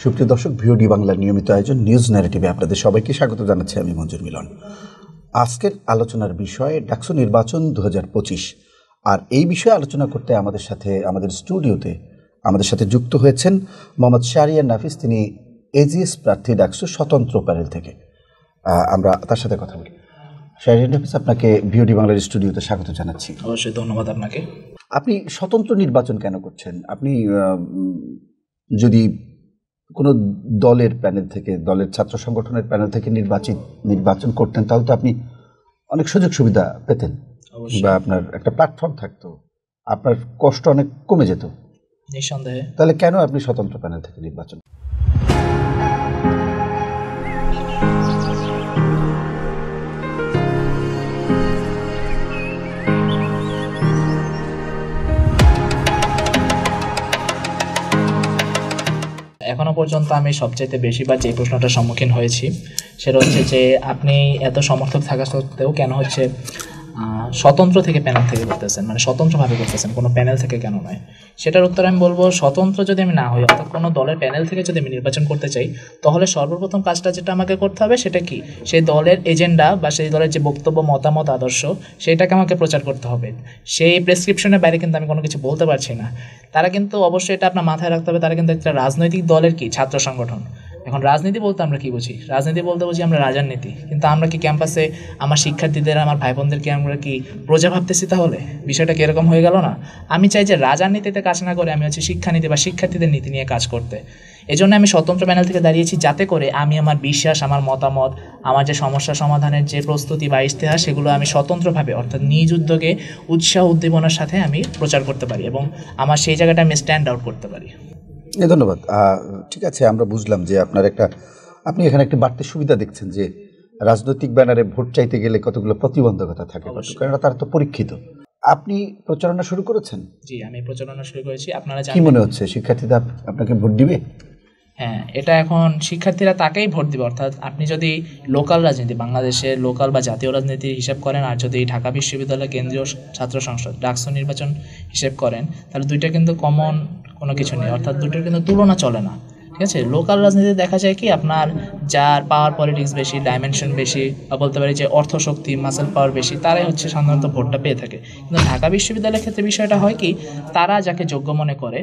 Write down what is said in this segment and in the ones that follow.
সুপ্রিয় দর্শক, ভিওডি বাংলার নিয়মিত আয়োজন নিউজ ন্যারেটিভে আপনাদের সবাইকে স্বাগত জানাচ্ছি আমি মঞ্জুর মিলন। আজকের আলোচনার বিষয় ডাকসু নির্বাচন 2025। আর এই বিষয়ে আলোচনা করতে আমাদের স্টুডিওতে আমাদের সাথে যুক্ত হয়েছেন মোহাম্মদ শাহরিয়ার নাফিস। তিনি এজিএস প্রার্থী ডাকসু স্বতন্ত্র প্যানেল থেকে। আমরা তার সাথে কথা বলি। শাহরিয়ার নাফিস, আপনাকে ভিওডি বাংলার স্টুডিওতে স্বাগত জানাচ্ছি। অবশ্যই, ধন্যবাদ আপনাকে। আপনি স্বতন্ত্র নির্বাচন কেন করছেন? আপনি যদি কোনো দলের প্যানেল থেকে, দলের ছাত্র সংগঠনের প্যানেল থেকে নির্বাচন করতেন, তাহলে তো আপনি অনেক সুযোগ সুবিধা পেতেন বা আপনার একটা প্ল্যাটফর্ম থাকতো, আপনার কষ্ট অনেক কমে যেত নিঃসন্দেহে। তাহলে কেন আপনি স্বতন্ত্র প্যানেল থেকে নির্বাচন? এখনো পর্যন্ত আমি সবচাইতে বেশিবার যে প্রশ্নটার সম্মুখীন হয়েছি সেটা হচ্ছে যে আপনি এত সমর্থক থাকা সত্ত্বেও কেন হচ্ছে স্বতন্ত্র থেকে প্যানেল থেকে করতেছেন, মানে স্বতন্ত্রভাবে করতেছেন, কোনো প্যানেল থেকে কেন নয়? সেটার উত্তর আমি বলবো, স্বতন্ত্র যদি আমি না হই, অর্থাৎ কোনো দলের প্যানেল থেকে যদি আমি নির্বাচন করতে চাই, তাহলে সর্বপ্রথম কাজটা যেটা আমাকে করতে হবে সেটা কি, সেই দলের এজেন্ডা বা সেই দলের যে বক্তব্য, মতামত, আদর্শ, সেটাকে আমাকে প্রচার করতে হবে। সেই প্রেসক্রিপশনের বাইরে কিন্তু আমি কোনো কিছু বলতে পারছি না। তারা কিন্তু অবশ্যই এটা আপনার মাথায় রাখতে হবে, তারা কিন্তু একটা রাজনৈতিক দলের কি ছাত্র সংগঠন। এখন রাজনীতি বলতে আমরা কি বুঝি? রাজনীতি বলতে বুঝি আমরা রাজনীতি। কিন্তু আমরা কি ক্যাম্পাসে আমার শিক্ষার্থীদের, আমার ভাই বোনদেরকে আমরা কি প্রজা ভাবতেছি? তাহলে বিষয়টা কীরকম হয়ে গেল না? আমি চাই যে রাজনীতিতে কাজ না করে আমি হচ্ছে শিক্ষানীতি বা শিক্ষার্থীদের নীতি নিয়ে কাজ করতে। এই জন্য আমি স্বতন্ত্র প্যানেল থেকে দাঁড়িয়েছি, যাতে করে আমি আমার বিশ্বাস, আমার মতামত, আমার যে সমস্যা সমাধানের যে প্রস্তুতি বা ইশতেহার, সেগুলো আমি স্বতন্ত্রভাবে অর্থাৎ নিজ উদ্যোগে উৎসাহ উদ্দীপনার সাথে আমি প্রচার করতে পারি এবং আমার সেই জায়গাটা আমি স্ট্যান্ড আউট করতে পারি। ধন্যবাদ। ঠিক আছে, আমরা বুঝলাম যে আপনি এখানে একটা বাড়তি সুবিধা দেখছেন যে রাজনৈতিক ব্যানারে ভোট চাইতে গেলে কতগুলো প্রতিবন্ধকতা থাকে, কারণ তারা তো পরীক্ষিত। আপনি প্রচারণা শুরু করেছেন? জি, আমি প্রচারণা শুরু করেছি। আপনারা কি মনে হচ্ছে, শিক্ষার্থীরা আপনাকে ভোট দিবে? হ্যাঁ, এটা এখন শিক্ষার্থীরা তাকেই ভোট দিবে। অর্থাৎ আপনি যদি লোকাল রাজনীতি, বাংলাদেশের লোকাল বা জাতীয় রাজনীতির হিসাব করেন, আর যদি ঢাকা বিশ্ববিদ্যালয় কেন্দ্রীয় ছাত্র সংসদ ডাকসু নির্বাচন হিসেব করেন, তাহলে দুইটা কিন্তু কমন কোনো কিছু নেই, অর্থাৎ দুটোর কিন্তু তুলনা চলে না। ঠিক আছে, লোকাল রাজনীতি দেখা যায় কি, আপনার যার পাওয়ার পলিটিক্স বেশি, ডাইমেনশন বেশি, বা বলতে পারি যে অর্থশক্তি, মাসেল পাওয়ার বেশি, তারাই হচ্ছে সাধারণত ভোটটা পেয়ে থাকে। কিন্তু ঢাকা বিশ্ববিদ্যালয়ের ক্ষেত্রে বিষয়টা হয় কি, তারা যাকে যোগ্য মনে করে,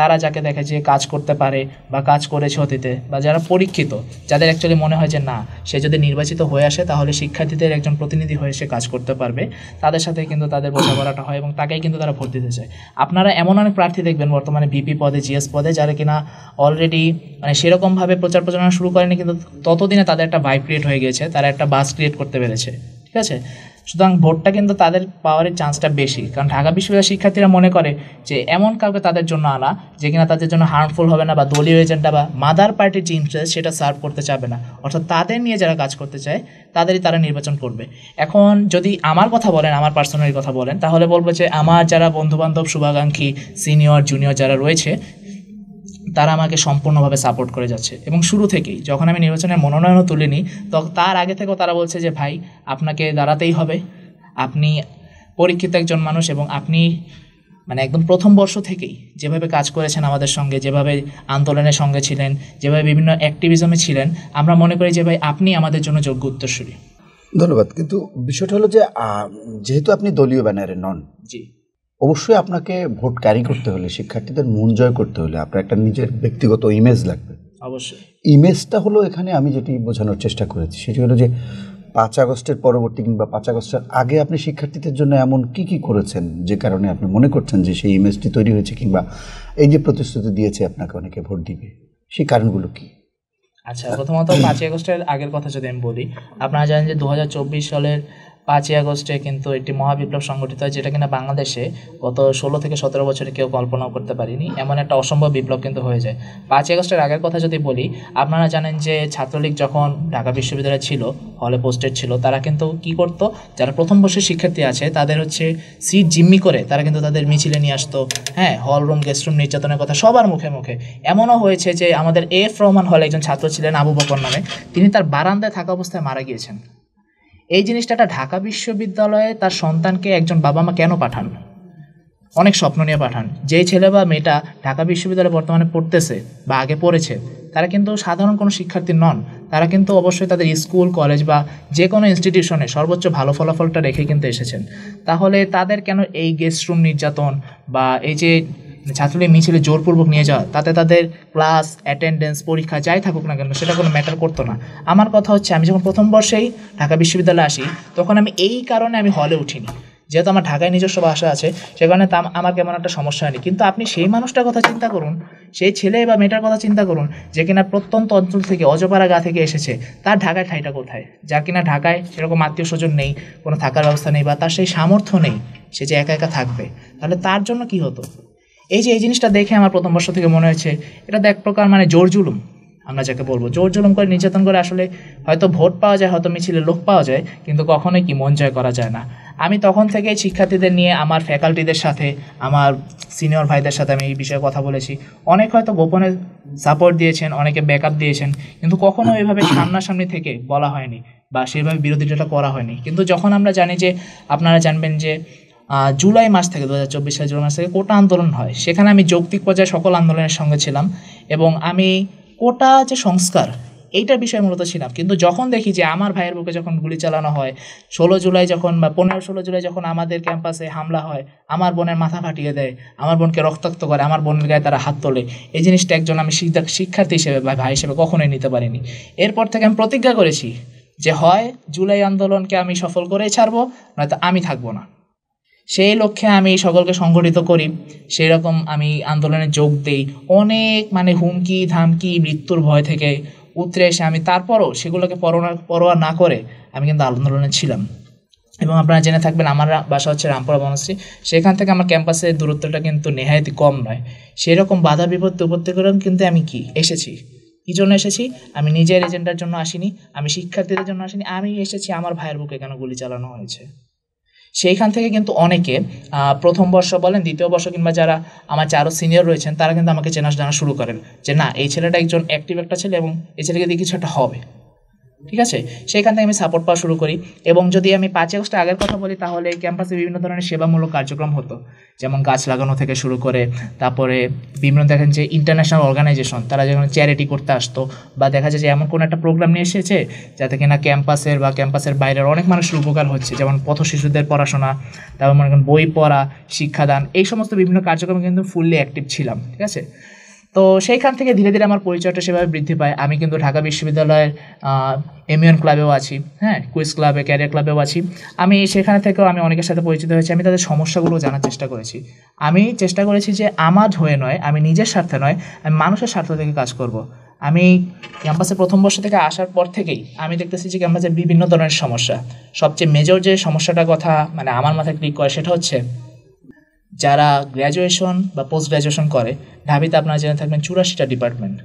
তারা যাকে দেখে যে কাজ করতে পারে বা কাজ করেছে অতীতে, বা যারা পরীক্ষিত, যাদের অ্যাকচুয়ালি মনে হয় যে না, সে যদি নির্বাচিত হয়ে আসে তাহলে শিক্ষার্থীদের একজন প্রতিনিধি হয়ে সে কাজ করতে পারবে, তাদের সাথে কিন্তু তাদের বোঝাপড়াটা হয় এবং তাকেই কিন্তু তারা ভোট দিতে চায়। আপনারা এমন অনেক প্রার্থী দেখবেন বর্তমানে ভিপি পদে, জিএস পদে, যারা কিনা অলরেডি মানে সেরকমভাবে প্রচারণা শুরু করেনি, কিন্তু ততদিনে তাদের একটা ভাইব ক্রিয়েট হয়ে গিয়েছে, তারা একটা বাস ক্রিয়েট করতে পেরেছে। ঠিক আছে, সুতরাং ভোটটা কিন্তু তাদের পাওয়ারের চান্সটা বেশি, কারণ ঢাকা বিশ্ববিদ্যালয়ের শিক্ষার্থীরা মনে করে যে এমন কাউকে তাদের জন্য আনা যে কিনা তাদের জন্য হার্মফুল হবে না, বা দলীয় এজেন্ডা বা মাদার পার্টির যে ইন্টারেস্ট সেটা সার্ভ করতে চাবে না, অর্থাৎ তাদের নিয়ে যারা কাজ করতে চায় তাদেরই তারা নির্বাচন করবে। এখন যদি আমার কথা বলেন, আমার পার্সোনালি কথা বলেন, তাহলে বলবো যে আমার যারা বন্ধুবান্ধব, শুভাকাঙ্ক্ষী, সিনিয়র, জুনিয়র যারা রয়েছে, তারা আমাকে সম্পূর্ণভাবে সাপোর্ট করে যাচ্ছে। এবং শুরু থেকেই যখন আমি নির্বাচনের মনোনয়নও তুলিনি, তখন তার আগে থেকেও তারা বলছে যে ভাই, আপনাকে দাঁড়াতেই হবে, আপনি পরীক্ষিত একজন মানুষ, এবং আপনি মানে একদম প্রথম বর্ষ থেকেই যেভাবে কাজ করেছেন আমাদের সঙ্গে, যেভাবে আন্দোলনের সঙ্গে ছিলেন, যেভাবে বিভিন্ন অ্যাক্টিভিজমে ছিলেন, আমরা মনে করি যে ভাই আপনি আমাদের জন্য যোগ্য উত্তরসূরি। ধন্যবাদ। কিন্তু বিষয়টা হলো যে যেহেতু আপনি দলীয় ব্যানারে নন, জি, অবশ্যই আপনাকে ভোট ক্যারি করতে হলে, শিক্ষার্থীদের মন জয় করতে হলে আপনার একটা নিজের ব্যক্তিগত ইমেজ লাগবে। অবশ্যই ইমেজটা হলো এখানে আমি যেটি বোঝানোর চেষ্টা করেছি সেটি হলো যে 5 আগস্টের পরবর্তী কিংবা 5 আগস্টের আগে আপনি শিক্ষার্থীদের জন্য এমন কি করেছেন যে কারণে আপনি মনে করছেন যে সেই ইমেজটি তৈরি হয়েছে, কিংবা এই যে প্রতিশ্রুতি দিয়েছে আপনাকে অনেকে ভোট দিবে, সেই কারণগুলো কি? আচ্ছা, প্রথমত 5ই আগস্টের আগের কথা যদি আমি বলি, আপনারা জানেন যে 2024 সালের 5ই আগস্টে কিন্তু একটি মহাবিপ্লব সংগঠিত হয়, যেটা কিনা বাংলাদেশে গত 16 থেকে 17 বছরে কেউ কল্পনাও করতে পারিনি। এমন একটা অসম্ভব বিপ্লব কিন্তু হয়ে যায়। 5ই আগস্টের আগের কথা যদি বলি, আপনারা জানেন যে ছাত্রলীগ যখন ঢাকা বিশ্ববিদ্যালয়ে ছিল, হলে পোস্টেড ছিল, তারা কিন্তু কি করতো, যারা প্রথম বর্ষের শিক্ষার্থী আছে তাদের হচ্ছে সিট জিম্মি করে তারা কিন্তু তাদের মিছিলে নিয়ে আসতো। হ্যাঁ, হল রুম, গেস্ট রুম নির্যাতনের কথা সবার মুখে মুখে। এমনও হয়েছে যে আমাদের এফ রহমান হলে একজন ছাত্র ছিলেন আবু বকর নামে, তিনি তার বারান্দায় থাকা অবস্থায় মারা গিয়েছেন। এই জিনিসটা ঢাকা বিশ্ববিদ্যালয়ে তার সন্তানকে একজন বাবা মা কেন পাঠান? অনেক স্বপ্ন নিয়ে পাঠান। যেই ছেলে বা মেয়েটা ঢাকা বিশ্ববিদ্যালয়ে বর্তমানে পড়তেছে বা আগে পড়েছে, তারা কিন্তু সাধারণ কোনো শিক্ষার্থী নন, তারা কিন্তু অবশ্যই তাদের স্কুল কলেজ বা যে কোনো ইনস্টিটিউশনে সর্বোচ্চ ভালো ফলাফলটা রেখে কিন্তু এসেছেন। তাহলে তাদের কেন এই গেস্ট রুম নির্যাতন বা এই যে ছাত্রলীগ মিছিলে জোরপূর্বক নিয়ে যাওয়া, তাতে তাদের ক্লাস অ্যাটেন্ডেন্স পরীক্ষা যাই থাকুক না কেন সেটা কোনো ম্যাটার করতো না। আমার কথা হচ্ছে, আমি যখন প্রথম বর্ষেই ঢাকা বিশ্ববিদ্যালয়ে আসি তখন আমি এই কারণে আমি হলে উঠিনি, যেহেতু আমার ঢাকায় নিজস্ব বাসা আছে, সে কারণে আমার কেমন একটা সমস্যা হয়নি। কিন্তু আপনি সেই মানুষটার কথা চিন্তা করুন, সেই ছেলে বা মেয়েটার কথা চিন্তা করুন যে কিনা প্রত্যন্ত অঞ্চল থেকে অজপাড়া গা থেকে এসেছে, তার ঢাকায় ঠাইটা কোথায়, যার কিনা ঢাকায় সেরকম আত্মীয় স্বজন নেই, কোনো থাকার ব্যবস্থা নেই বা তার সেই সামর্থ্য নেই, সে যে একা একা থাকবে, তাহলে তার জন্য কি হতো। এই যে এই জিনিসটা দেখে আমার প্রথম বর্ষ থেকে মনে হয়েছে এটা তো এক প্রকার মানে জোর জুলুম, আমরা যাকে বলবো জোর জুলুম করে নির্যাতন করে আসলে হয়তো ভোট পাওয়া যায়, হয়তো মিছিলে লোক পাওয়া যায়, কিন্তু কখনোই কি মন জয় করা যায় না। আমি তখন থেকেই শিক্ষার্থীদের নিয়ে আমার ফ্যাকাল্টিদের সাথে, আমার সিনিয়র ভাইদের সাথে আমি এই বিষয়ে কথা বলেছি। অনেক হয়তো গোপনে সাপোর্ট দিয়েছেন, অনেকে ব্যাকআপ দিয়েছেন, কিন্তু কখনো এভাবে সামনাসামনি থেকে বলা হয়নি বা সেভাবে বিরোধিতাটা করা হয়নি। কিন্তু যখন আমরা জানি যে, আপনারা জানবেন যে জুলাই মাস থেকে 2024 সালের জুলাই মাস থেকে কোটা আন্দোলন হয়, সেখানে আমি যৌক্তিক পর্যায়ে সকল আন্দোলনের সঙ্গে ছিলাম এবং আমি কোটা যে সংস্কার এইটার বিষয়ে মূলত ছিলাম। কিন্তু যখন দেখি যে আমার ভাইয়ের বুকে যখন গুলি চালানো হয়, 16 জুলাই যখন বা 15-16 জুলাই যখন আমাদের ক্যাম্পাসে হামলা হয়, আমার বোনের মাথা ফাটিয়ে দেয়, আমার বোনকে রক্তাক্ত করে, আমার বোনের গায়ে তারা হাত তোলে, এই জিনিসটা একজন আমি শিক্ষার্থী হিসেবে বা ভাই হিসেবে কখনোই নিতে পারিনি। এরপর থেকে আমি প্রতিজ্ঞা করেছি যে হয় জুলাই আন্দোলনকে আমি সফল করেই ছাড়বো, নয়তো আমি থাকবো না। সেই লক্ষ্যে আমি সকলকে সংগঠিত করি, সেই রকম আমি আন্দোলনে যোগ দেই। অনেক মানে হুমকি ধামকি মৃত্যুর ভয় থেকে উতরে এসে আমি তারপরও সেগুলোকে পরোয়া না করে আমি কিন্তু আন্দোলনে ছিলাম। এবং আপনারা জেনে থাকবেন আমার বাসা হচ্ছে রামপুরা বনশ্রী, সেখান থেকে আমার ক্যাম্পাসের দূরত্বটা কিন্তু নেহায়তই কম নয়। সেই রকম বাধা বিপত্তি উপত্যকা করেও কিন্তু আমি এসেছি। কী জন্য এসেছি? আমি নিজের এজেন্ডার জন্য আসিনি, আমি শিক্ষার্থীদের জন্য আসিনি, আমি এসেছি আমার ভাইয়ের বুকে কেন গুলি চালানো হয়েছে। সেইখান থেকে কিন্তু অনেকে প্রথম বর্ষ বলেন, দ্বিতীয় বর্ষ কিংবা যারা আমার চেয়ে আরও সিনিয়র রয়েছেন, তারা কিন্তু আমাকে চেনা জানা শুরু করেন যে না, এই ছেলেটা একজন অ্যাক্টিভ একটা ছেলে এবং এই ছেলেকে দিয়ে কিছু একটা হবে। ঠিক আছে, সেইখান থেকে আমি সাপোর্ট পাওয়া শুরু করি। এবং যদি আমি 5 আগস্টের আগের কথা বলি, তাহলে ক্যাম্পাসে বিভিন্ন ধরনের সেবামূলক কার্যক্রম হতো, যেমন গাছ লাগানো থেকে শুরু করে, তারপরে বিভিন্ন দেখেন যে ইন্টারন্যাশনাল অর্গানাইজেশন তারা যখন চ্যারিটি করতে আসতো, বা দেখা যায় যে এমন কোনো একটা প্রোগ্রাম নিয়ে এসেছে যাতে কিনা ক্যাম্পাসের বা ক্যাম্পাসের বাইরের অনেক মানুষের উপকার হচ্ছে, যেমন পথ শিশুদের পড়াশোনা, তারপর মনে করেন বই পড়া, শিক্ষাদান, এই সমস্ত বিভিন্ন কার্যক্রমে কিন্তু ফুললি অ্যাক্টিভ ছিলাম। ঠিক আছে, তো সেইখান থেকে ধীরে ধীরে আমার পরিচয়টা সেভাবে বৃদ্ধি পায়। আমি কিন্তু ঢাকা বিশ্ববিদ্যালয়ের এমিউন ক্লাবেও আছি, হ্যাঁ, কুইজ ক্লাবে, ক্যারিয়ার ক্লাবেও আছি। আমি সেখানে থেকেও আমি অনেকের সাথে পরিচিত হয়েছি, আমি তাদের সমস্যাগুলো জানার চেষ্টা করেছি। আমি চেষ্টা করেছি যে আমার হয়ে নয়, আমি নিজের স্বার্থে নয়, আমি মানুষের স্বার্থ থেকে কাজ করব। আমি ক্যাম্পাসে প্রথম বর্ষ থেকে আসার পর থেকেই আমি দেখতেছি যে ক্যাম্পাসের বিভিন্ন ধরনের সমস্যা, সবচেয়ে মেজর যে সমস্যাটার কথা মানে আমার মাথায় ক্লিক করে সেটা হচ্ছে যারা গ্র্যাজুয়েশন বা পোস্ট গ্র্যাজুয়েশন করে, ঢাবিতে আপনারা জেনে থাকবেন 84টা ডিপার্টমেন্ট,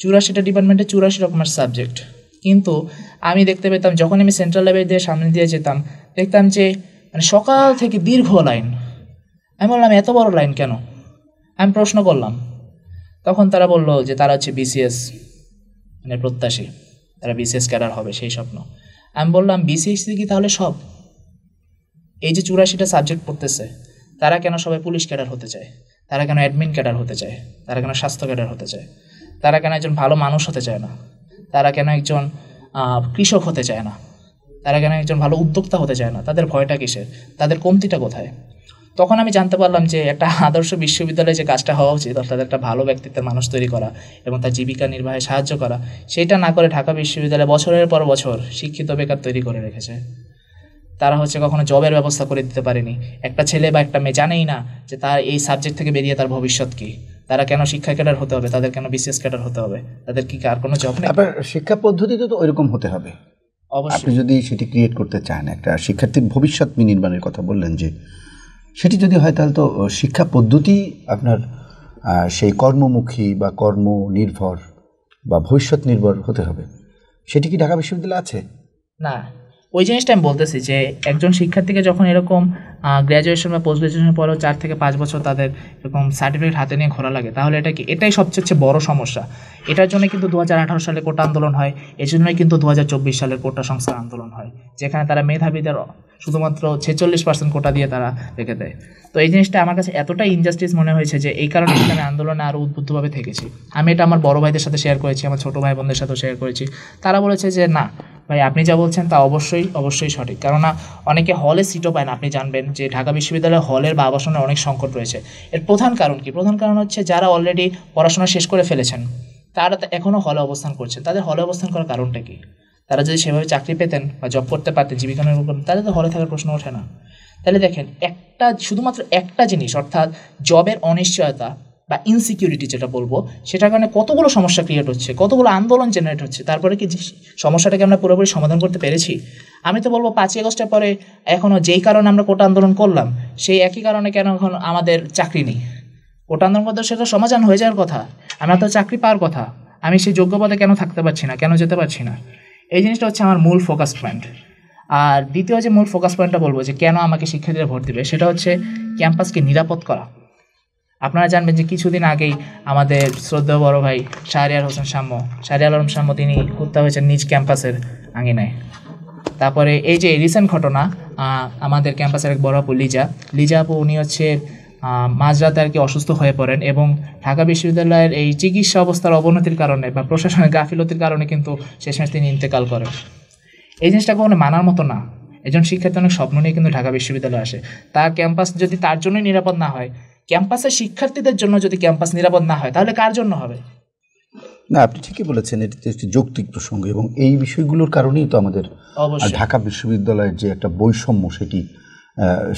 84টা ডিপার্টমেন্টে 84 রকমের সাবজেক্ট। কিন্তু আমি দেখতে পেতাম যখন আমি সেন্ট্রাল লাইব্রেরি দিয়ে সামনে দিয়ে যেতাম, দেখতাম যে মানে সকাল থেকে দীর্ঘ লাইন। আমি বললাম এত বড় লাইন কেন? আমি প্রশ্ন করলাম, তখন তারা বললো যে তারা হচ্ছে বিসিএস মানে প্রত্যাশী, তারা বিসিএস ক্যাডার হবে সেই স্বপ্ন। আমি বললাম বিসিএস কি তাহলে সব? এই যে 84টা সাবজেক্ট পড়তেছে, তারা কেন সবাই পুলিশ ক্যাডার হতে চায়? তারা কেন অ্যাডমিন ক্যাডার হতে চায়? তারা কেন স্বাস্থ্য ক্যাডার হতে চায়? তারা কেন একজন ভালো মানুষ হতে চায় না? তারা কেন একজন কৃষক হতে চায় না? তারা কেন একজন ভালো উদ্যোক্তা হতে চায় না? তাদের ভয়টা কিসের? তাদের কমতিটা কোথায়? তখন আমি জানতে পারলাম যে একটা আদর্শ বিশ্ববিদ্যালয়ে যে কাজটা হওয়া উচিত, অর্থাৎ একটা ভালো ব্যক্তিত্বের মানুষ তৈরি করা এবং তার জীবিকা নির্বাহে সাহায্য করা, সেটা না করে ঢাকা বিশ্ববিদ্যালয় বছরের পর বছর শিক্ষিত বেকার তৈরি করে রেখেছে। তারা হচ্ছে কখনো জবের ব্যবস্থা করে দিতে পারেনি। একটা ছেলে বা একটা মেয়ে জানেই না যে তার এই সাবজেক্ট থেকে বেরিয়ে তার ভবিষ্যৎ কী। তারা কেন শিক্ষা ক্যাডার হতে হবে? তাদের কেন বিসিএস ক্যাডার হতে হবে? তাদের কি আর কোনো জব নেই? আপনার শিক্ষা পদ্ধতি তো ওইরকম হতে হবে। অবশ্যই আপনি যদি সেটি ক্রিয়েট করতে চান, একটা শিক্ষার্থীর ভবিষ্যৎ নির্মাণের কথা বললেন, যে সেটি যদি হয় তাহলে তো শিক্ষা পদ্ধতি আপনার সেই কর্মমুখী বা কর্মনির্ভর বা ভবিষ্যৎ নির্ভর হতে হবে। সেটি কি ঢাকা বিশ্ববিদ্যালয়ে আছে? না, ওই জিনিসটা আমি বলতেছি যে একজন শিক্ষার্থীকে যখন এরকম গ্র্যাজুয়েশন বা পোস্ট গ্র্যাজুয়েশনের পরেও 4 থেকে 5 বছর তাদের এরকম সার্টিফিকেট হাতে নিয়ে ঘোরা লাগে, তাহলে এটা কি, এটাই সবচেয়ে বড় সমস্যা। এটার জন্য কিন্তু 2018 সালে কোটা আন্দোলন হয়, এই জন্যই কিন্তু 2024 সালের কোটা সংস্কার আন্দোলন হয়, যেখানে তারা মেধাবীদের শুধুমাত্র 46% কোটা দিয়ে তারা রেখে দেয়। তো এই জিনিসটা আমার কাছে এতটাই ইনজাস্টিস মনে হয়েছে যে এই কারণে আমি আন্দোলনে আরও উদ্বুদ্ধভাবে থেকেছি। আমি এটা আমার বড় ভাইদের সাথে শেয়ার করেছি, আমার ছোটো ভাই বোনদের সাথেও শেয়ার করেছি। তারা বলেছে যে না ভাই, আপনি যা বলছেন তা অবশ্যই অবশ্যই সঠিক, কেননা অনেকে হলে সিটও পায় না। আপনি জানবেন যে ঢাকা বিশ্ববিদ্যালয়ে হলের বা আবাসনের অনেক সংকট রয়েছে। এর প্রধান কারণ কি? প্রধান কারণ হচ্ছে যারা অলরেডি পড়াশোনা শেষ করে ফেলেছেন তারা এখনও হলে অবস্থান করছেন। তাদের হলে অবস্থান করার কারণটা কি? তারা যদি সেভাবে চাকরি পেতেন বা জব করতে পারতেন, জীবিকা নির্বাহ করতেন, তাহলে তো হলে থাকার প্রশ্ন ওঠে না। তাহলে দেখেন, শুধুমাত্র একটা জিনিস, অর্থাৎ জবের অনিশ্চয়তা বা ইনসিকিউরিটি যেটা বলবো, সেটার কারণে কতগুলো সমস্যা ক্রিয়েট হচ্ছে, কতগুলো আন্দোলন জেনারেট হচ্ছে। তারপরে কি সমস্যাটাকে আমরা পুরোপুরি সমাধান করতে পেরেছি? আমি তো বলবো 5ই আগস্টের পরে এখনও যেই কারণে আমরা কোটা আন্দোলন করলাম, সেই একই কারণে কেন এখন আমাদের চাকরি নেই? কোটা আন্দোলন করতে সেটা সমাধান হয়ে যাওয়ার কথা, আমরা তো চাকরি পাওয়ার কথা। আমি সেই যোগ্য পদে কেন থাকতে পারছি না, কেন যেতে পারছি না? এই জিনিসটা হচ্ছে আমার মূল ফোকাস পয়েন্ট। আর দ্বিতীয় যে মূল ফোকাস পয়েন্টটা বলবো যে কেন আমাকে শিক্ষার্থীরা ভোট দেবে, সেটা হচ্ছে ক্যাম্পাসকে নিরাপদ করা। আপনারা জানবেন যে কিছুদিন আগেই আমাদের শ্রদ্ধেয় বড় ভাই শাহরিয়ার আলম শাম্য তিনি হত্যা হয়েছেন নিজ ক্যাম্পাসের আঙিনায়। তারপরে এই যে রিসেন্ট ঘটনা, আমাদের ক্যাম্পাসের এক বড় আপু লিজা আপু, উনি হচ্ছে মাঝরাতে আর কি অসুস্থ হয়ে পড়েন এবং ঢাকা বিশ্ববিদ্যালয়ের এই চিকিৎসা অবস্থার অবনতির কারণে বা প্রশাসনের গাফিলতির কারণে কিন্তু শেষমেশ তিনি ইন্তেকাল করেন। এই জিনিসটা কখনো মানার মতো না। একজন শিক্ষার্থী অনেক স্বপ্ন নিয়ে কিন্তু ঢাকা বিশ্ববিদ্যালয়ে আসে, তার ক্যাম্পাস যদি তার জন্যই নিরাপদ না হয়, ক্যাম্পাসের শিক্ষার্থীদের জন্য যদি ক্যাম্পাস নিরাপদ না হয়, তাহলে কার জন্য হবে? না, আপনি ঠিকই বলেছেন, এটি তো একটি যৌক্তিক প্রসঙ্গ এবং এই বিষয়গুলোর কারণেই তো আমাদের ঢাকা বিশ্ববিদ্যালয়ের যে একটা বৈষম্য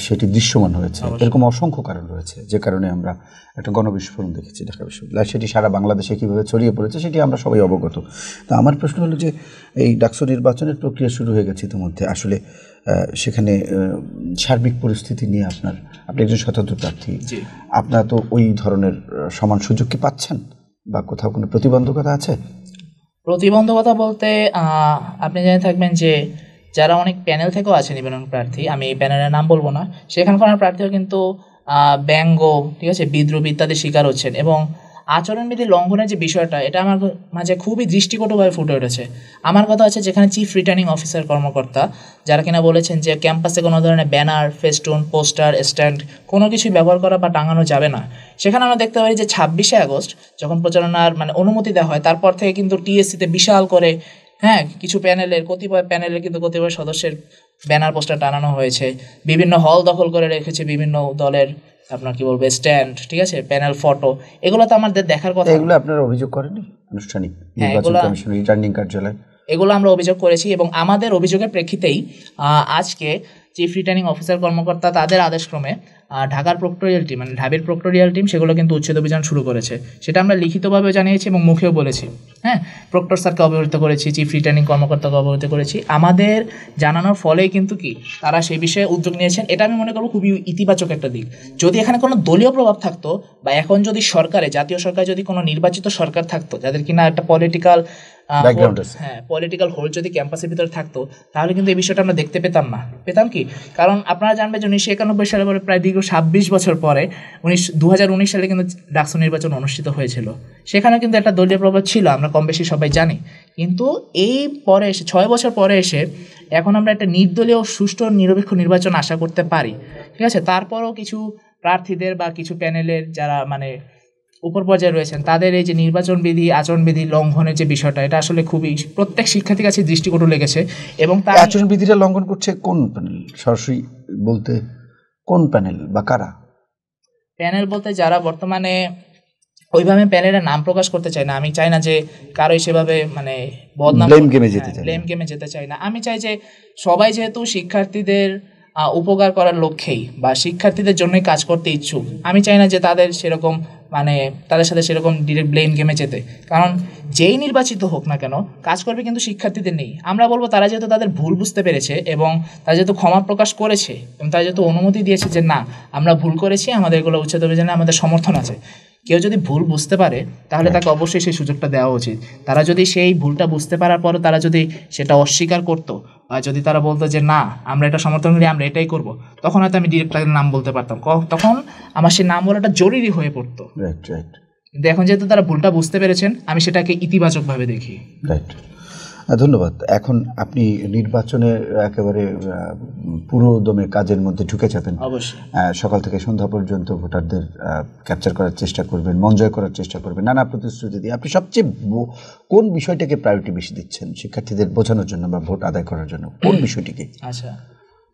সেটি দৃশ্যমান হয়েছে। এরকম অসংখ্য কারণ রয়েছে যে কারণে আমরা একটা গণবিস্ফোরণ দেখেছি ঢাকা বিশ্ববিদ্যালয়। সেটি সারা বাংলাদেশে কীভাবে ছড়িয়ে পড়েছে সেটি আমরা সবাই অবগত। তো আমার প্রশ্ন হলো যে এই ডাকসু নির্বাচনের প্রক্রিয়া শুরু হয়ে গেছে ইতিমধ্যে, আসলে সেখানে সার্বিক পরিস্থিতি নিয়ে আপনি একজন স্বতন্ত্র প্রার্থী, আপনারা তো ওই ধরনের সমান সুযোগ কি পাচ্ছেন বা কোথাও কোনো প্রতিবন্ধকতা আছে? প্রতিবন্ধকতা বলতে আপনি জেনে থাকবেন যে যারা অনেক প্যানেল থেকেও আছে নিবেদন প্রার্থী, আমি এই প্যানেলের নাম বলবো না, সেখানকার প্রার্থীও কিন্তু ব্যঙ্গ, ঠিক আছে, বিদ্রুপ ইত্যাদি শিকার হচ্ছেন এবং আচরণবিধি লঙ্ঘনের যে বিষয়টা, এটা আমার মাঝে খুবই দৃষ্টিকটুভাবে ফুটে উঠেছে। আমার কথা হচ্ছে যেখানে চিফ রিটার্নিং অফিসার কর্মকর্তা যারা কিনা বলেছেন যে ক্যাম্পাসে কোনো ধরনের ব্যানার, ফেস্টুন, পোস্টার, স্ট্যান্ড কোনো কিছুই ব্যবহার করা বা টাঙানো যাবে না। সেখানে আমরা দেখতে পারি যে 26শে আগস্ট যখন প্রচারণার অনুমতি দেওয়া হয়, তারপর থেকে কিন্তু টিএসসিতে বিশাল করে কিছু কতিপয় প্যানেলের কিন্তু কতিপয় সদস্যের ব্যানার, পোস্টার টানানো হয়েছে, বিভিন্ন হল দখল করে রেখেছে বিভিন্ন দলের আপনার কি বলবো স্ট্যান্ড, ঠিক আছে, প্যানেল, ফটো, এগুলো তো আমাদের দেখার কথা। এগুলো আপনারা অভিযোগ করেননি আনুষ্ঠানিক নির্বাচন কমিশন রিটার্নিং কার্যালয়? এগুলো আমরা অভিযোগ করেছি এবং আমাদের অভিযোগের প্রেক্ষিতেই আজকে চিফ রিটার্নিং অফিসার কর্মকর্তা তাদের আদেশক্রমে ঢাকার প্রক্টোরিয়াল টিম ঢাবির প্রক্টোরিয়াল টিম সেগুলো কিন্তু উচ্ছেদ অভিযান শুরু করেছে। সেটা আমরা লিখিতভাবে জানিয়েছি এবং মুখেও বলেছি। প্রক্টর স্যারকে অবহিত করেছি, চিফ রিটার্নিং কর্মকর্তাকে অবহিত করেছি। আমাদের জানানোর ফলেই কিন্তু তারা সেই বিষয়ে উদ্যোগ নিয়েছেন। এটা আমি মনে করবো খুবই ইতিবাচক একটা দিক। যদি এখানে কোনো দলীয় প্রভাব থাকতো বা এখন যদি জাতীয় সরকার যদি কোনো নির্বাচিত সরকার থাকতো যাদের কিনা একটা পলিটিক্যাল হোল্ড যদি ক্যাম্পাসের ভিতরে থাকতো, তাহলে কিন্তু এই বিষয়টা আমরা দেখতে পেতাম কি? কারণ আপনারা জানবেন যে 1991 সালে পরে প্রায় দীর্ঘ 26 বছর পরে 2019 সালে কিন্তু ডাকসু নির্বাচন অনুষ্ঠিত হয়েছিল। সেখানে কিন্তু একটা দলীয় প্রভাব ছিল, আমরা কম বেশি সবাই জানি। কিন্তু এই পরে এসে 6 বছর পরে এসে এখন আমরা একটা নির্দলীয় সুষ্ঠু নিরপেক্ষ নির্বাচন আশা করতে পারি, ঠিক আছে। তারপরও কিছু প্রার্থীদের বা কিছু প্যানেলের যারা উপর পর্যায়ে রয়েছেন তাদের এই যে নির্বাচন বিধি, আচরণবিধি লঙ্ঘনের যে বিষয়টা, এটা আসলে খুবই প্রত্যেক শিক্ষার্থীর কাছে দৃষ্টিকটু লেগেছে। এবং তার আচরণবিধিটা লঙ্ঘন করছে কোন প্যানেল? সরাসরি বলতে কোন প্যানেল বা কারা? প্যানেল বলতে যারা বর্তমানে ওইভাবে প্যানেলের নাম প্রকাশ করতে চাই না। আমি চাই না যে কারোই সেভাবে বদনাম, ব্লেম গেমে যেতে চাই না। আমি চাই যে সবাই যেহেতু শিক্ষার্থীদের উপকার করার লক্ষ্যেই বা শিক্ষার্থীদের জন্যই কাজ করতে ইচ্ছুক, আমি চাই না যে তাদের সেরকম তাদের সাথে সেরকম ডিরেক্ট ব্লেম গেমে যেতে। কারণ যেই নির্বাচিত হোক না কেন কাজ করবে কিন্তু শিক্ষার্থীদের নেই। আমরা বলবো তারা যেহেতু তাদের ভুল বুঝতে পেরেছে এবং তারা যেহেতু ক্ষমা প্রকাশ করেছে এবং তারা যেহেতু অনুমতি দিয়েছে যে না আমরা ভুল করেছি, আমাদের এগুলো উচ্ছেদ অভিযানে আমাদের সমর্থন আছে, কেউ যদি ভুল বুঝতে পারে তাহলে তাকে অবশ্যই সেই সুযোগটা দেওয়া উচিত। তারা যদি সেই ভুলটা বুঝতে পারার পরও তারা যদি সেটা অস্বীকার করতো, বা যদি তারা বলতো যে না আমরা এটা সমর্থন করি, আমরা এটাই করব, তখন হয়তো আমি ডিরেক্ট তাদের নাম বলতে পারতাম, তখন আমার সেই নাম বলাটা জরুরি হয়ে পড়তো। কিন্তু এখন যেহেতু তারা ভুলটা বুঝতে পেরেছেন, আমি সেটাকে ইতিবাচকভাবে দেখি। রাইট, ধন্যবাদ। এখন আপনি নির্বাচনের একেবারে পুরো দমে কাজের মধ্যে ঢুকে যাবেন। অবশ্যই সকাল থেকে সন্ধ্যা পর্যন্ত ভোটারদের ক্যাপচার করার চেষ্টা করবেন, মন জয় করার চেষ্টা করবেন, নানা প্রতিশ্রুতি দিয়ে। আপনি সবচেয়ে কোন বিষয়টাকে প্রায়োরিটি বেশি দিচ্ছেন শিক্ষার্থীদের বোঝানোর জন্য বা ভোট আদায় করার জন্য? কোন বিষয়টিকে? আচ্ছা,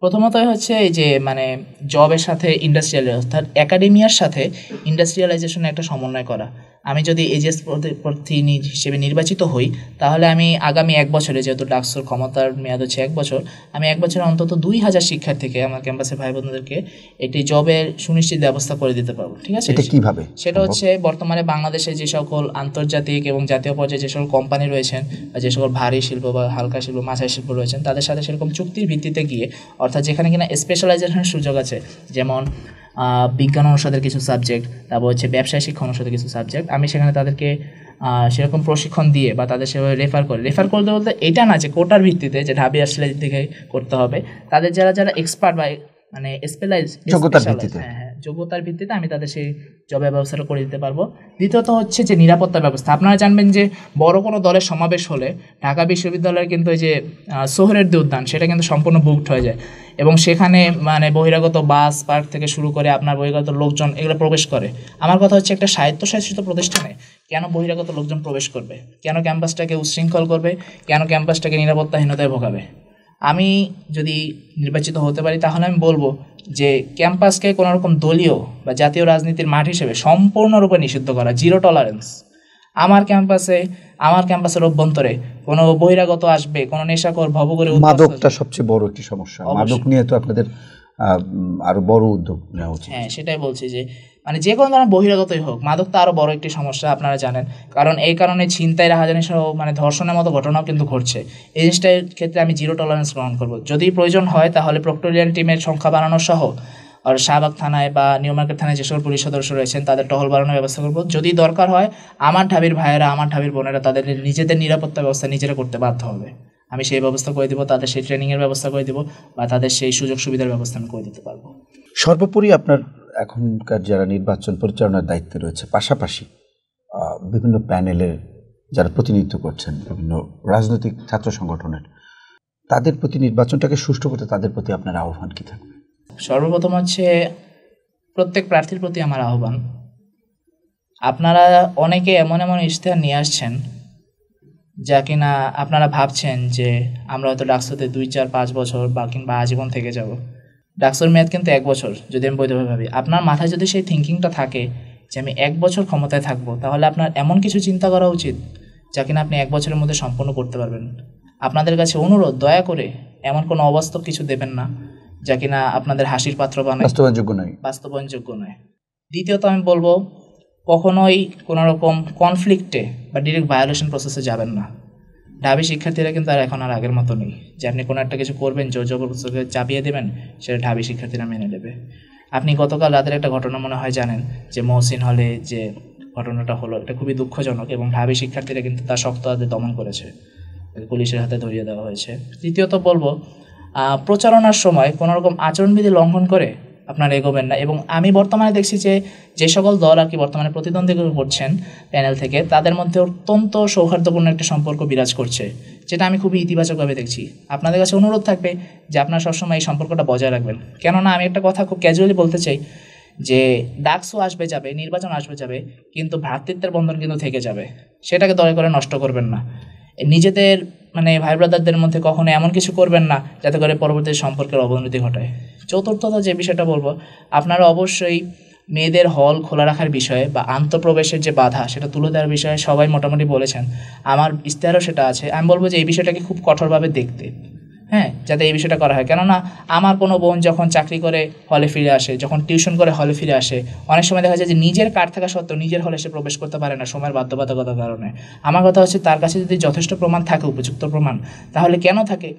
প্রথমতই হচ্ছে এই যে মানে জবের সাথে ইন্ডাস্ট্রিয়াল, অর্থাৎ একাডেমিয়ার সাথে ইন্ডাস্ট্রিয়ালাইজেশনের একটা সমন্বয় করা। আমি যদি এইচএস প্রার্থী হিসেবে নির্বাচিত হই, তাহলে আমি আগামী 1 বছরে, যেহেতু ডাকসুর ক্ষমতার মেয়াদ হচ্ছে 1 বছর, আমি 1 বছরে অন্তত 2000 শিক্ষার্থীকে, আমার ক্যাম্পাসের ভাই বোনদেরকে একটি জবের সুনিশ্চিত ব্যবস্থা করে দিতে পারবো। ঠিক আছে, এটা কিভাবে? সেটা হচ্ছে বর্তমানে বাংলাদেশে যে সকল আন্তর্জাতিক এবং জাতীয় পর্যায়ে যে সকল কোম্পানি রয়েছেন, বা যে সকল ভারী শিল্প বা হালকা শিল্প, মাঝারি শিল্প রয়েছেন, তাদের সাথে সেরকম চুক্তির ভিত্তিতে গিয়ে, অর্থাৎ যেখানে কিনা স্পেশালাইজেশনের সুযোগ আছে, যেমন বিজ্ঞান অনুষদের কিছু সাবজেক্ট, তারপর হচ্ছে ব্যবসায় শিক্ষা অনুষদের কিছু সাবজেক্ট, আমি সেখানে তাদেরকে সেরকম প্রশিক্ষণ দিয়ে বা তাদের সেভাবে রেফার করতে বলতে এটা না যে কোটার ভিত্তিতে যে ঢাবি আসলে দিকে করতে হবে, তাদের যারা এক্সপার্ট বা মানে যোগ্যতার ভিত্তিতে আমি তাদের সেই জবের ব্যবস্থাটা করে দিতে পারবো। দ্বিতীয়ত হচ্ছে যে নিরাপত্তা ব্যবস্থা। আপনারা জানবেন যে বড় কোনো দলের সমাবেশ হলে ঢাকা বিশ্ববিদ্যালয়ের কিন্তু এই যে সোহরাওয়ার্দী উদ্যান, সেটা কিন্তু সম্পূর্ণ বুকড হয়ে যায়, এবং সেখানে মানে বহিরাগত বাস পার্ক থেকে শুরু করে আপনার বহিরাগত লোকজন এগুলো প্রবেশ করে। আমার কথা হচ্ছে একটা স্বায়ত্তশাসিত প্রতিষ্ঠানে কেন বহিরাগত লোকজন প্রবেশ করবে, কেন ক্যাম্পাসটাকে উচ্ছৃঙ্খল করবে, কেন ক্যাম্পাসটাকে নিরাপত্তাহীনতায় ভোগাবে? আমি যদি নির্বাচিত হতে পারি তাহলে আমি বলবো যে ক্যাম্পাসকে কোনো রকম দলীয় বা জাতীয় রাজনীতির মাঠ হিসেবে সম্পূর্ণরূপে নিষিদ্ধ করা, জিরো টলারেন্স। আমার ক্যাম্পাসের অভ্যন্তরে কোনো বহিরাগত আসবে, কোনো নেশাখোর ভবঘুরে, মাদকটা সবচেয়ে বড় একটি সমস্যা। মাদক নিয়ে তো আপনাদের আরো বড় উদ্যোগ নেওয়া উচিত। হ্যাঁ, সেটাই বলছি যে মানে যে কোনো ধরনের বহিরাগতই হোক, মাদক তো আরও বড় একটি সমস্যা, আপনারা জানেন। কারণ এই কারণে ছিনতাই, রাহাজানি সহ মানে ধর্ষণের মতো ঘটনাও কিন্তু ঘটছে। এই জিনিসটার ক্ষেত্রে আমি জিরো টলারেন্স গ্রহণ করবো। যদি প্রয়োজন হয় তাহলে প্রক্টোরিয়াল টিমের সংখ্যা বাড়ানো সহ, আর শাহবাগ থানায় বা নিউ মার্কেট থানায় যেসব পুলিশ সদস্য রয়েছেন তাদের টহল বাড়ানোর ব্যবস্থা করবো। যদি দরকার হয় আমার ঢাবির ভাইয়েরা, আমার ঢাবির বোনেরা তাদের নিজেদের নিরাপত্তা ব্যবস্থা নিজেরা করতে বাধ্য হবে। আমি সেই ব্যবস্থা করে দেবো, তাদের সেই ট্রেনিংয়ের ব্যবস্থা করে দেবো, বা তাদের সেই সুযোগ সুবিধার ব্যবস্থা আমি করে দিতে পারবো। সর্বোপরি আপনার এখনকার যারা নির্বাচন পরিচালনার দায়িত্বে রয়েছে, পাশাপাশি বিভিন্ন প্যানেলের যারা প্রতিনিধিত্ব করছেন, বিভিন্ন রাজনৈতিক ছাত্র সংগঠনের, তাদের প্রতি নির্বাচনটাকে সুষ্ঠু করতে তাদের প্রতি আপনার আহ্বান কী থাকবে? সর্বপ্রথম হচ্ছে প্রত্যেক প্রার্থীর প্রতি আমার আহ্বান, আপনারা অনেকে এমন ইশতেহার নিয়ে আসছেন যা কিনা আপনারা ভাবছেন যে আমরা হয়তো ডাকসুতে 2, 4, 5 বছর বা কিংবা আজীবন থেকে যাব। ডাকসুর মেয়াদ কিন্তু 1 বছর, যদি আমি বৈধভাবে ভাবি। আপনার মাথায় যদি সেই থিঙ্কিংটা থাকে যে আমি 1 বছর ক্ষমতায় থাকবো, তাহলে আপনার এমন কিছু চিন্তা করা উচিত যা কিনা আপনি 1 বছরের মধ্যে সম্পূর্ণ করতে পারবেন। আপনাদের কাছে অনুরোধ, দয়া করে এমন কোনো অবাস্তব কিছু দেবেন না যা কিনা আপনাদের হাসির পাত্র বানায়, বাস্তবায়নযোগ্য নয়। দ্বিতীয়ত আমি বলবো, কখনোই কোনো রকম কনফ্লিক্টে বা ডিরেক্ট ভায়োলেশন প্রসেসে যাবেন না। ঢাবি শিক্ষার্থীরা কিন্তু আর এখন আর আগের মতো নেই যে আপনি কোনো একটা কিছু করবেন, জোর জবরদস্তি চাপিয়ে দেবেন, সেটা ঢাবি শিক্ষার্থীরা মেনে নেবে। আপনি গতকাল রাতের একটা ঘটনা মনে হয় জানেন, যে মহসিন হলে যে ঘটনাটা হলো, এটা খুবই দুঃখজনক, এবং ঢাবি শিক্ষার্থীরা কিন্তু তার শক্ত হাতে দমন করেছে, পুলিশের হাতে ধরিয়ে দেওয়া হয়েছে। তৃতীয়ত বলবো, প্রচারণার সময় কোনো রকম আচরণবিধি লঙ্ঘন করে আপনারা এগোবেন না। এবং আমি বর্তমানে দেখছি যে সকল দল আর কি বর্তমানে প্রতিদ্বন্দ্বিতা করছেন প্যানেল থেকে, তাদের মধ্যে অত্যন্ত সৌহার্দ্যপূর্ণ একটা সম্পর্ক বিরাজ করছে, যেটা আমি খুবই ইতিবাচকভাবে দেখছি। আপনাদের কাছে অনুরোধ থাকবে যে আপনারা সবসময় এই সম্পর্কটা বজায় রাখবেন। কেননা আমি একটা কথা খুব ক্যাজুয়ালি বলতে চাই, যে ডাকসু আসবে যাবে, নির্বাচন আসবে যাবে, কিন্তু ভ্রাতৃত্বের বন্ধন কিন্তু থেকে যাবে। সেটাকে দয়া করে নষ্ট করবেন না। নিজেদের মানে ভাই ব্রাদারদের মধ্যে কখনো এমন কিছু করবেন না যাতে করে পরবর্তী সম্পর্কের অবনতি ঘটায়। চতুর্থত যে বিষয়টা বলবো, আপনারা অবশ্যই মেয়েদের হল খোলা রাখার বিষয়ে বা আন্তঃপ্রবেশের যে বাধা, সেটা তুলে দেওয়ার বিষয়ে সবাই মোটামুটি বলেছেন, আমার ইশতেহারও সেটা আছে। আমি বলবো যে এই বিষয়টাকে খুব কঠোরভাবে দেখতে, হ্যাঁ, যাতে এই বিষয়টা করা হয়। কেননা আমার কোনো বোন যখন চাকরি করে হলে ফিরে আসে, যখন টিউশন করে হলে ফিরে আসে, অনেক সময় দেখা যায় যে নিজের কার্ড থাকা সত্ত্বেও নিজের হলে সে প্রবেশ করতে পারে না সময়ের বাধ্যবাধকতার কারণে। আমার কথা হচ্ছে, তার কাছে যদি যথেষ্ট প্রমাণ থাকে, উপযুক্ত প্রমাণ, তাহলে কেন থাকে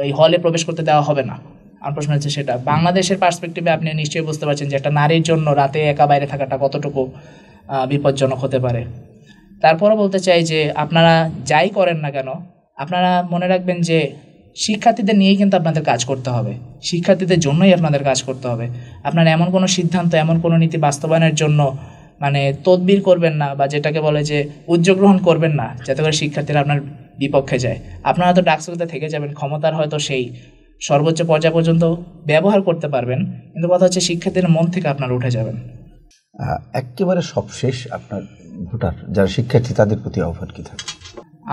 এই হলে প্রবেশ করতে দেওয়া হবে না? আমার প্রশ্ন হচ্ছে সেটা। বাংলাদেশের পার্সপেক্টিভে আপনি নিশ্চয়ই বুঝতে পারছেন যে একটা নারীর জন্য রাতে একা বাইরে থাকাটা কতটুকু বিপজ্জনক হতে পারে। তারপরও বলতে চাই যে আপনারা যাই করেন না কেন, আপনারা মনে রাখবেন যে শিক্ষার্থীদের নিয়েই কিন্তু আপনাদের কাজ করতে হবে, শিক্ষার্থীদের জন্যই আপনাদের কাজ করতে হবে। আপনারা এমন কোনো সিদ্ধান্ত, এমন কোনো নীতি বাস্তবায়নের জন্য মানে তদবির করবেন না, বা যেটাকে বলে যে উদ্যোগ গ্রহণ করবেন না যাতে করে শিক্ষার্থীরা আপনার বিপক্ষে যায়। আপনারা তো ডাকসুতে থেকে যাবেন, ক্ষমতার হয়তো সেই সর্বোচ্চ পর্যায় পর্যন্ত ব্যবহার করতে পারবেন, কিন্তু কথা হচ্ছে শিক্ষার্থীদের মন থেকে আপনারা উঠে যাবেন। একেবারে সবশেষ আপনার ভোটার যারা শিক্ষার্থী তাদের প্রতি আহ্বান কী থাকবে?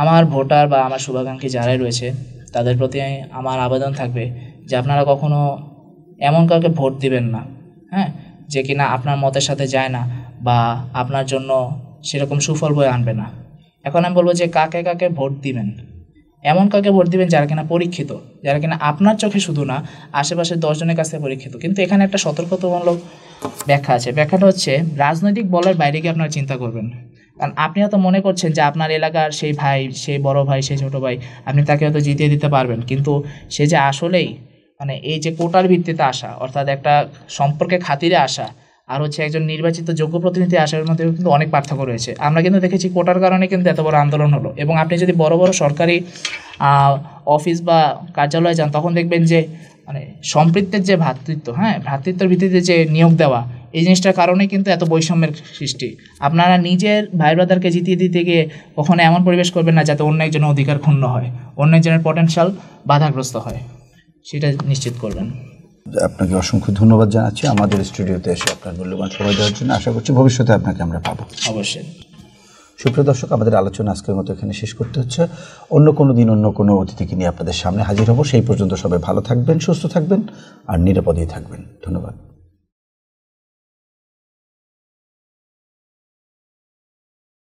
আমার ভোটার বা আমার শুভাকাঙ্ক্ষী যারাই রয়েছে তাদের প্রতি আমার আবেদন থাকবে যে আপনারা কখনো এমন কাউকে ভোট দিবেন না, হ্যাঁ, যে কিনা আপনার মতের সাথে যায় না বা আপনার জন্য সেরকম সুফল বয়ে আনবে না। এখন আমি বলবো যে কাকে কাকে ভোট দিবেন, এমন কাকে ভোট দিবেন যারা কিনা পরীক্ষিত, যারা কিনা আপনার চোখে শুধু না আশেপাশে 10 জনের কাছে পরীক্ষিত। কিন্তু এখানে একটা সতর্কতামূলক ব্যাখ্যা আছে, ব্যাখ্যাটা হচ্ছে রাজনৈতিক বলের বাইরে গিয়ে আপনারা চিন্তা করবেন। কারণ আপনি হয়তো মনে করছেন যে আপনার এলাকার সেই ভাই, সেই বড় ভাই, সেই ছোটো ভাই, আপনি তাকে হয়তো জিতিয়ে দিতে পারবেন, কিন্তু সে যে আসলেই মানে এই যে কোটার ভিত্তিতে আসা, অর্থাৎ একটা সম্পর্কে খাতিরে আসা, আর হচ্ছে একজন নির্বাচিত যোগ্য প্রতিনিধি আসার মধ্যে কিন্তু অনেক পার্থক্য রয়েছে। আমরা কিন্তু দেখেছি কোটার কারণে কিন্তু এত বড় আন্দোলন হলো। এবং আপনি যদি বড় বড় সরকারি অফিস বা কার্যালয়ে যান তখন দেখবেন যে মানে সম্পৃক্তের যে ভ্রাতৃত্ব, হ্যাঁ, ভ্রাতৃত্বের ভিত্তিতে যে নিয়োগ দেওয়া, এই জিনিসটার কারণে কিন্তু এত বৈষম্যের সৃষ্টি। আপনারা নিজের ভাই ব্রাদারকে জিতিয়ে দিতে গিয়ে কখনো এমন পরিবেশ করবেন না যাতে অন্য একজনের অধিকার ক্ষুণ্ণ হয়, অন্য একজনের পটেনশিয়াল বাধাগ্রস্ত হয়, সেটা নিশ্চিত করবেন। আপনাকে অসংখ্য ধন্যবাদ জানাচ্ছি আমাদের স্টুডিওতে এসে আপনার মূল্যবান সময় দেওয়ার জন্য। আশা করছি ভবিষ্যতে আপনাকে আমরা পাবো। অবশ্যই। সুপ্রিয় দর্শক, আমাদের আলোচনা আজকের মতো এখানে শেষ করতে হচ্ছে। অন্য কোনো দিন অন্য কোনো অতিথিকে নিয়ে আপনাদের সামনে হাজির হব। সেই পর্যন্ত সবাই ভালো থাকবেন, সুস্থ থাকবেন আর নিরাপদেই থাকবেন। ধন্যবাদ।